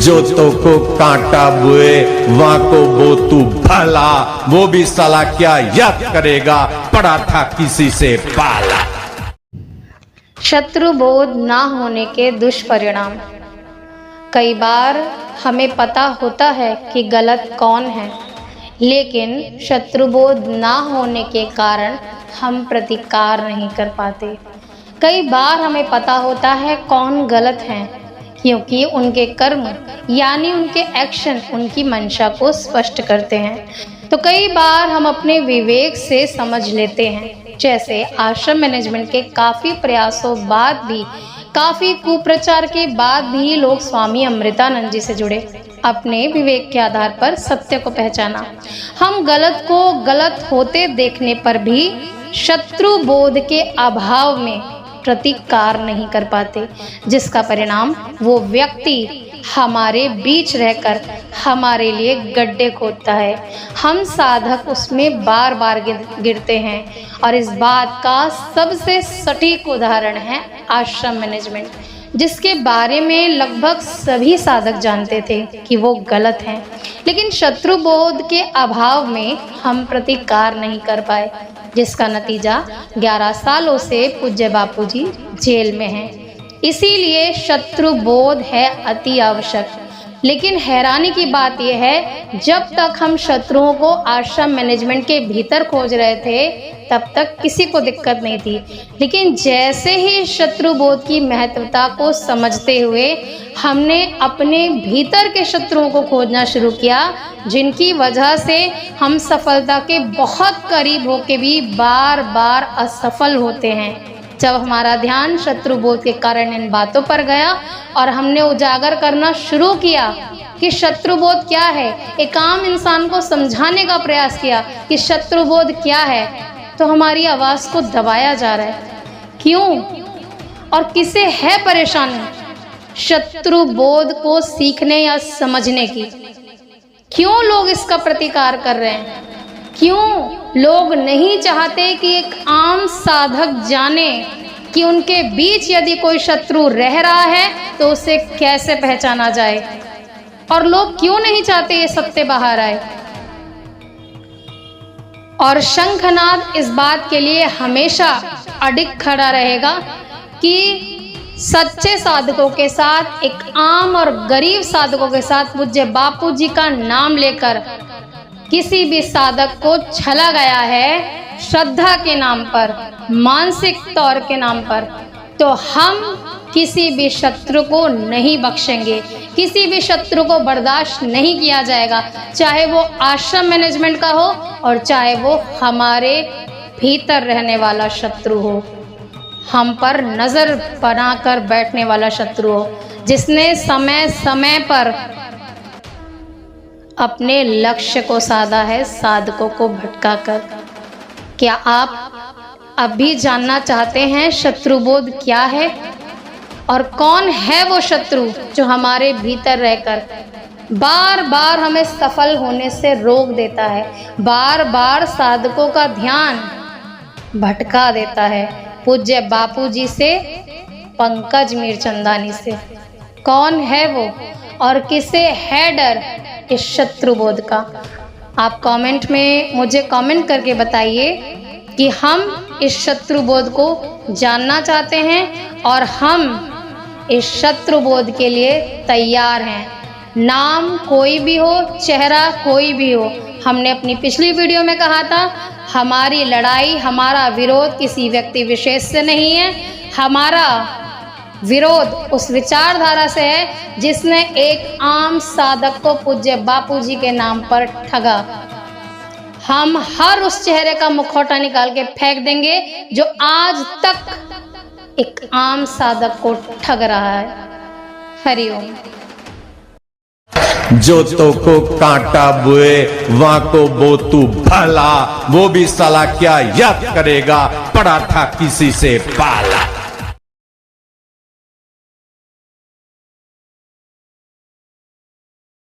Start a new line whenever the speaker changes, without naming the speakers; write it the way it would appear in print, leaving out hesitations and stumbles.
जो तो को कांटा बुए वहां को वो तू भला, वो भी साला क्या याद करेगा, पड़ा था किसी से पाला।
शत्रुबोध ना होने के दुष्परिणाम। कई बार हमें पता होता है कि गलत कौन है, लेकिन शत्रुबोध ना होने के कारण हम प्रतिकार नहीं कर पाते। कई बार हमें पता होता है कौन गलत है, क्योंकि उनके कर्म यानी उनके एक्शन उनकी मंशा को स्पष्ट करते हैं। तो कई बार हम अपने विवेक से समझ लेते हैं। जैसे आश्रम मैनेजमेंट के काफ़ी प्रयासों बाद भी, काफ़ी कुप्रचार के बाद भी लोग स्वामी अमृतानंद जी से जुड़े, अपने विवेक के आधार पर सत्य को पहचाना। हम गलत को गलत होते देखने पर भी शत्रुबोध के अभाव में प्रतिकार नहीं कर पाते, जिसका परिणाम वो व्यक्ति हमारे बीच रहकर हमारे लिए गड्ढे खोदता है। हम साधक उसमें बार बार गिरते हैं, और इस बात का सबसे सटीक उदाहरण है आश्रम मैनेजमेंट, जिसके बारे में लगभग सभी साधक जानते थे कि वो गलत हैं, लेकिन शत्रुबोध के अभाव में हम प्रतिकार नहीं कर पाए, जिसका नतीजा 11 सालों से पूज्य बापूजी जेल में हैं। इसीलिए शत्रुबोध है अति आवश्यक। लेकिन हैरानी की बात यह है, जब तक हम शत्रुओं को आश्रम मैनेजमेंट के भीतर खोज रहे थे तब तक किसी को दिक्कत नहीं थी, लेकिन जैसे ही शत्रुबोध की महत्वता को समझते हुए हमने अपने भीतर के शत्रुओं को खोजना शुरू किया, जिनकी वजह से हम सफलता के बहुत करीब होके भी बार बार असफल होते हैं। जब हमारा ध्यान शत्रुबोध के कारण इन बातों पर गया और हमने उजागर करना शुरू किया कि शत्रुबोध क्या है, एक आम इंसान को समझाने का प्रयास किया कि शत्रुबोध क्या है, तो हमारी आवाज़ को दबाया जा रहा है। क्यों और किसे है परेशानी शत्रुबोध को सीखने या समझने की? क्यों लोग इसका प्रतिकार कर रहे हैं? क्यों लोग नहीं चाहते कि एक आम साधक जाने कि उनके बीच यदि कोई शत्रु रह रहा है तो उसे कैसे पहचाना जाए? और लोग क्यों नहीं चाहते ये सत्य बाहर आए? और शंखनाद इस बात के लिए हमेशा अडिग खड़ा रहेगा कि सच्चे साधकों के साथ, एक आम और गरीब साधकों के साथ पूज्य बापू जी का नाम लेकर किसी भी साधक को छला गया है श्रद्धा के नाम पर, मानसिक तौर के नाम पर, तो हम किसी भी शत्रु को नहीं बख्शेंगे, किसी भी शत्रु को बर्दाश्त नहीं किया जाएगा, चाहे वो आश्रम मैनेजमेंट का हो और चाहे वो हमारे भीतर रहने वाला शत्रु हो, हम पर नज़र बनाकर बैठने वाला शत्रु हो, जिसने समय समय पर अपने लक्ष्य को साधा है साधकों को भटकाकर। क्या आप अब भी जानना चाहते हैं शत्रुबोध क्या है और कौन है वो शत्रु जो हमारे भीतर रहकर बार बार हमें सफल होने से रोक देता है, बार बार साधकों का ध्यान भटका देता है पूज्य बापूजी से, पंकज मीरचंदानी से? कौन है वो और किसे है डर इस शत्रुबोध का? आप कमेंट में मुझे कमेंट करके बताइए कि हम इस शत्रुबोध को जानना चाहते हैं और हम इस शत्रुबोध के लिए तैयार हैं। नाम कोई भी हो, चेहरा कोई भी हो, हमने अपनी पिछली वीडियो में कहा था हमारी लड़ाई, हमारा विरोध किसी व्यक्ति विशेष से नहीं है, हमारा विरोध उस विचारधारा से है जिसने एक आम साधक को पूज्य बापूजी के नाम पर ठगा। हम हर उस चेहरे का मुखौटा निकाल के फेंक देंगे जो आज तक एक आम साधक को ठग रहा है। हरिओम।
जो तो को कांटा बुए वहां को वो तू भला, वो भी साला क्या याद करेगा, पड़ा था किसी से पाला।